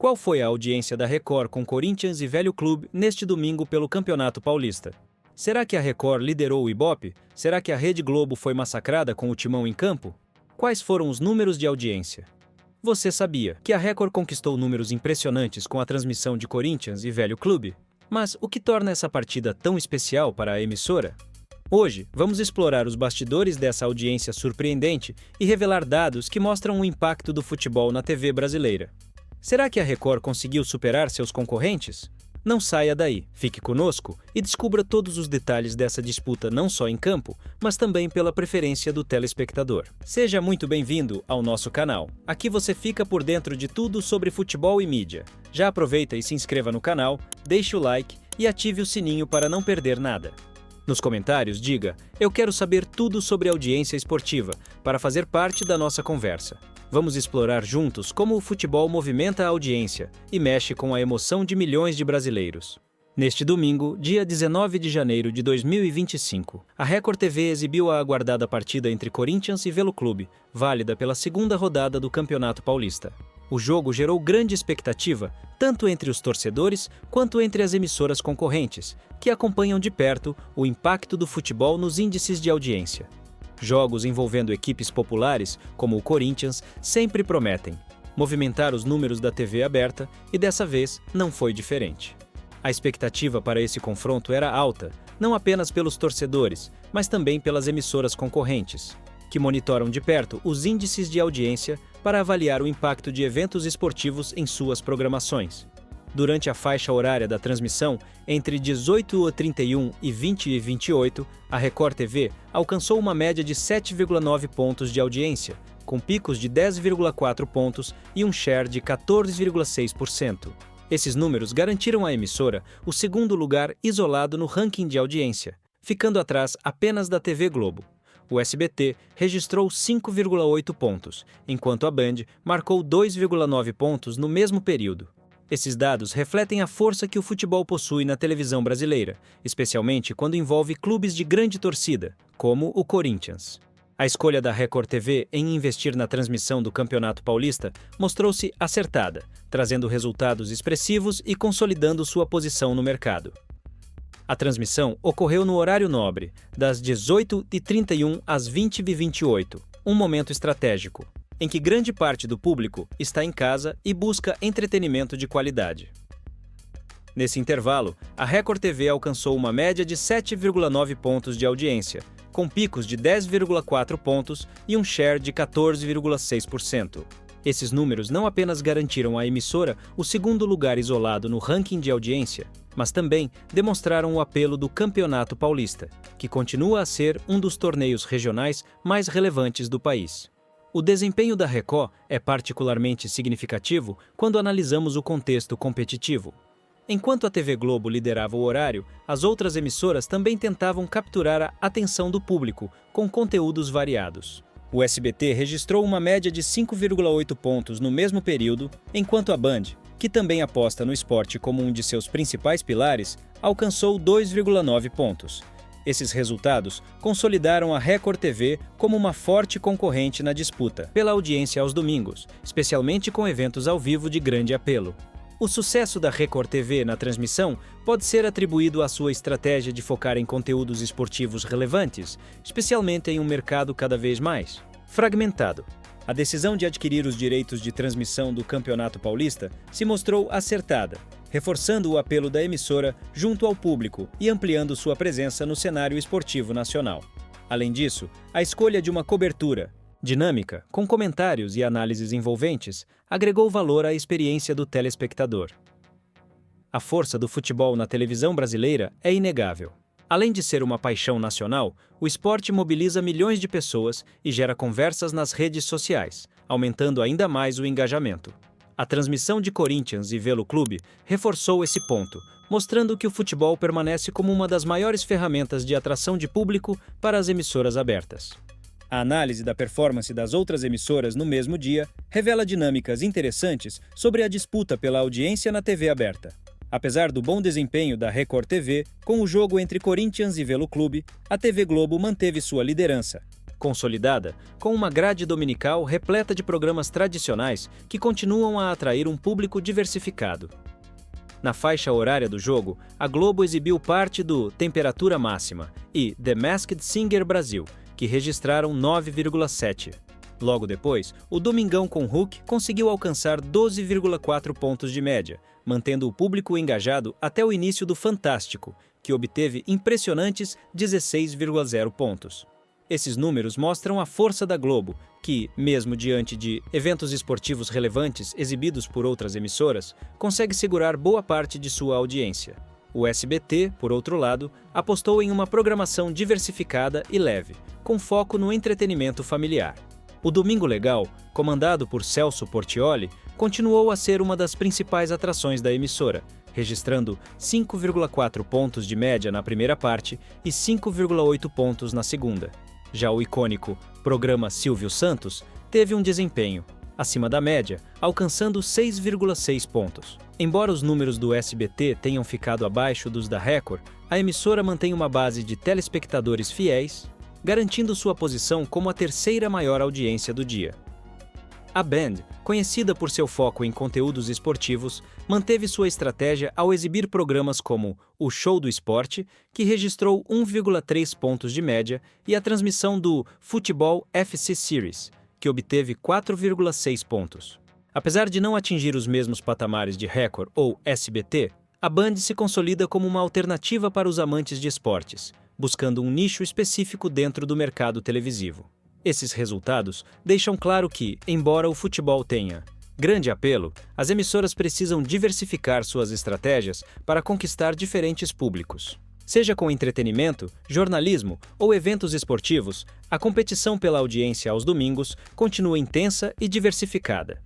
Qual foi a audiência da Record com Corinthians e Velho Clube neste domingo pelo Campeonato Paulista? Será que a Record liderou o Ibope? Será que a Rede Globo foi massacrada com o Timão em campo? Quais foram os números de audiência? Você sabia que a Record conquistou números impressionantes com a transmissão de Corinthians e Velho Clube? Mas o que torna essa partida tão especial para a emissora? Hoje, vamos explorar os bastidores dessa audiência surpreendente e revelar dados que mostram o impacto do futebol na TV brasileira. Será que a Record conseguiu superar seus concorrentes? Não saia daí, fique conosco e descubra todos os detalhes dessa disputa não só em campo, mas também pela preferência do telespectador. Seja muito bem-vindo ao nosso canal. Aqui você fica por dentro de tudo sobre futebol e mídia. Já aproveita e se inscreva no canal, deixe o like e ative o sininho para não perder nada. Nos comentários diga, eu quero saber tudo sobre audiência esportiva, para fazer parte da nossa conversa. Vamos explorar juntos como o futebol movimenta a audiência e mexe com a emoção de milhões de brasileiros. Neste domingo, dia 19 de janeiro de 2025, a Record TV exibiu a aguardada partida entre Corinthians e Velo Clube, válida pela segunda rodada do Campeonato Paulista. O jogo gerou grande expectativa, tanto entre os torcedores quanto entre as emissoras concorrentes, que acompanham de perto o impacto do futebol nos índices de audiência. Jogos envolvendo equipes populares, como o Corinthians, sempre prometem movimentar os números da TV aberta e dessa vez não foi diferente. A expectativa para esse confronto era alta, não apenas pelos torcedores, mas também pelas emissoras concorrentes, que monitoram de perto os índices de audiência para avaliar o impacto de eventos esportivos em suas programações. Durante a faixa horária da transmissão, entre 18h31 e 20h28, a Record TV alcançou uma média de 7,9 pontos de audiência, com picos de 10,4 pontos e um share de 14,6%. Esses números garantiram à emissora o segundo lugar isolado no ranking de audiência, ficando atrás apenas da TV Globo. O SBT registrou 5,8 pontos, enquanto a Band marcou 2,9 pontos no mesmo período. Esses dados refletem a força que o futebol possui na televisão brasileira, especialmente quando envolve clubes de grande torcida, como o Corinthians. A escolha da Record TV em investir na transmissão do Campeonato Paulista mostrou-se acertada, trazendo resultados expressivos e consolidando sua posição no mercado. A transmissão ocorreu no horário nobre, das 18h31 às 20h28, um momento estratégico, em que grande parte do público está em casa e busca entretenimento de qualidade. Nesse intervalo, a Record TV alcançou uma média de 7,9 pontos de audiência, com picos de 10,4 pontos e um share de 14,6%. Esses números não apenas garantiram à emissora o segundo lugar isolado no ranking de audiência, mas também demonstraram o apelo do Campeonato Paulista, que continua a ser um dos torneios regionais mais relevantes do país. O desempenho da Record é particularmente significativo quando analisamos o contexto competitivo. Enquanto a TV Globo liderava o horário, as outras emissoras também tentavam capturar a atenção do público com conteúdos variados. O SBT registrou uma média de 5,8 pontos no mesmo período, enquanto a Band, que também aposta no esporte como um de seus principais pilares, alcançou 2,9 pontos. Esses resultados consolidaram a Record TV como uma forte concorrente na disputa pela audiência aos domingos, especialmente com eventos ao vivo de grande apelo. O sucesso da Record TV na transmissão pode ser atribuído à sua estratégia de focar em conteúdos esportivos relevantes, especialmente em um mercado cada vez mais fragmentado. A decisão de adquirir os direitos de transmissão do Campeonato Paulista se mostrou acertada, reforçando o apelo da emissora junto ao público e ampliando sua presença no cenário esportivo nacional. Além disso, a escolha de uma cobertura dinâmica, com comentários e análises envolventes, agregou valor à experiência do telespectador. A força do futebol na televisão brasileira é inegável. Além de ser uma paixão nacional, o esporte mobiliza milhões de pessoas e gera conversas nas redes sociais, aumentando ainda mais o engajamento. A transmissão de Corinthians e Velo Clube reforçou esse ponto, mostrando que o futebol permanece como uma das maiores ferramentas de atração de público para as emissoras abertas. A análise da performance das outras emissoras no mesmo dia revela dinâmicas interessantes sobre a disputa pela audiência na TV aberta. Apesar do bom desempenho da Record TV, com o jogo entre Corinthians e Velo Clube, a TV Globo manteve sua liderança, consolidada, com uma grade dominical repleta de programas tradicionais que continuam a atrair um público diversificado. Na faixa horária do jogo, a Globo exibiu parte do Temperatura Máxima e The Masked Singer Brasil, que registraram 9,7. Logo depois, o Domingão com Hulk conseguiu alcançar 12,4 pontos de média, mantendo o público engajado até o início do Fantástico, que obteve impressionantes 16,0 pontos. Esses números mostram a força da Globo, que, mesmo diante de eventos esportivos relevantes exibidos por outras emissoras, consegue segurar boa parte de sua audiência. O SBT, por outro lado, apostou em uma programação diversificada e leve, com foco no entretenimento familiar. O Domingo Legal, comandado por Celso Portiolli, continuou a ser uma das principais atrações da emissora, registrando 5,4 pontos de média na primeira parte e 5,8 pontos na segunda. Já o icônico programa Silvio Santos teve um desempenho acima da média, alcançando 6,6 pontos. Embora os números do SBT tenham ficado abaixo dos da Record, a emissora mantém uma base de telespectadores fiéis, garantindo sua posição como a terceira maior audiência do dia. A Band, conhecida por seu foco em conteúdos esportivos, manteve sua estratégia ao exibir programas como o Show do Esporte, que registrou 1,3 pontos de média, e a transmissão do Futebol FC Series, que obteve 4,6 pontos. Apesar de não atingir os mesmos patamares de Record ou SBT, a Band se consolida como uma alternativa para os amantes de esportes, buscando um nicho específico dentro do mercado televisivo. Esses resultados deixam claro que, embora o futebol tenha grande apelo, as emissoras precisam diversificar suas estratégias para conquistar diferentes públicos. Seja com entretenimento, jornalismo ou eventos esportivos, a competição pela audiência aos domingos continua intensa e diversificada.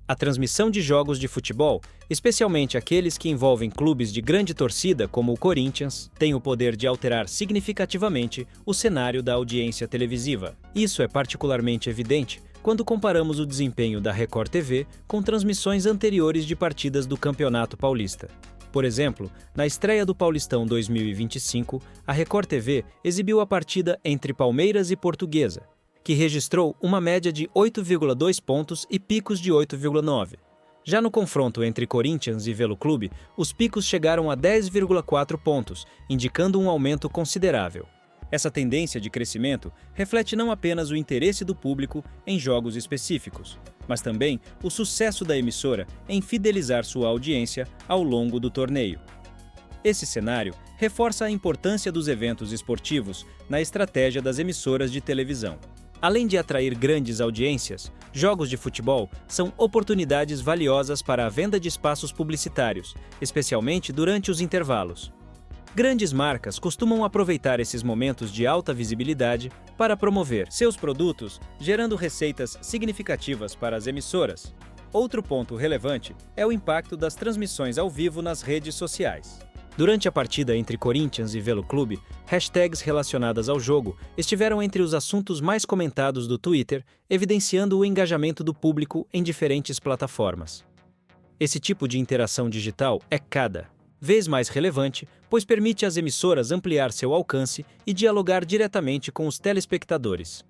A transmissão de jogos de futebol, especialmente aqueles que envolvem clubes de grande torcida como o Corinthians, tem o poder de alterar significativamente o cenário da audiência televisiva. Isso é particularmente evidente quando comparamos o desempenho da Record TV com transmissões anteriores de partidas do Campeonato Paulista. Por exemplo, na estreia do Paulistão 2025, a Record TV exibiu a partida entre Palmeiras e Portuguesa, que registrou uma média de 8,2 pontos e picos de 8,9. Já no confronto entre Corinthians e Velo Clube, os picos chegaram a 10,4 pontos, indicando um aumento considerável. Essa tendência de crescimento reflete não apenas o interesse do público em jogos específicos, mas também o sucesso da emissora em fidelizar sua audiência ao longo do torneio. Esse cenário reforça a importância dos eventos esportivos na estratégia das emissoras de televisão. Além de atrair grandes audiências, jogos de futebol são oportunidades valiosas para a venda de espaços publicitários, especialmente durante os intervalos. Grandes marcas costumam aproveitar esses momentos de alta visibilidade para promover seus produtos, gerando receitas significativas para as emissoras. Outro ponto relevante é o impacto das transmissões ao vivo nas redes sociais. Durante a partida entre Corinthians e Velo Clube, hashtags relacionadas ao jogo estiveram entre os assuntos mais comentados do Twitter, evidenciando o engajamento do público em diferentes plataformas. Esse tipo de interação digital é cada vez mais relevante, pois permite às emissoras ampliar seu alcance e dialogar diretamente com os telespectadores.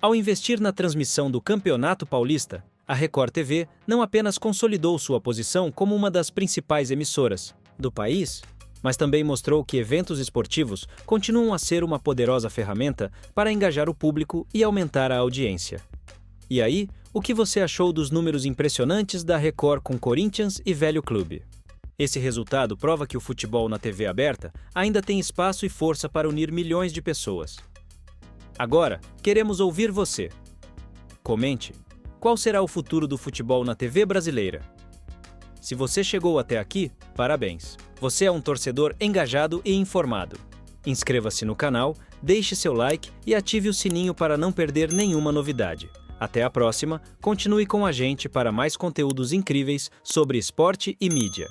Ao investir na transmissão do Campeonato Paulista, a Record TV não apenas consolidou sua posição como uma das principais emissoras do país, mas também mostrou que eventos esportivos continuam a ser uma poderosa ferramenta para engajar o público e aumentar a audiência. E aí, o que você achou dos números impressionantes da Record com Corinthians e Velho Clube? Esse resultado prova que o futebol na TV aberta ainda tem espaço e força para unir milhões de pessoas. Agora, queremos ouvir você. Comente: qual será o futuro do futebol na TV brasileira? Se você chegou até aqui, parabéns! Você é um torcedor engajado e informado. Inscreva-se no canal, deixe seu like e ative o sininho para não perder nenhuma novidade. Até a próxima, continue com a gente para mais conteúdos incríveis sobre esporte e mídia.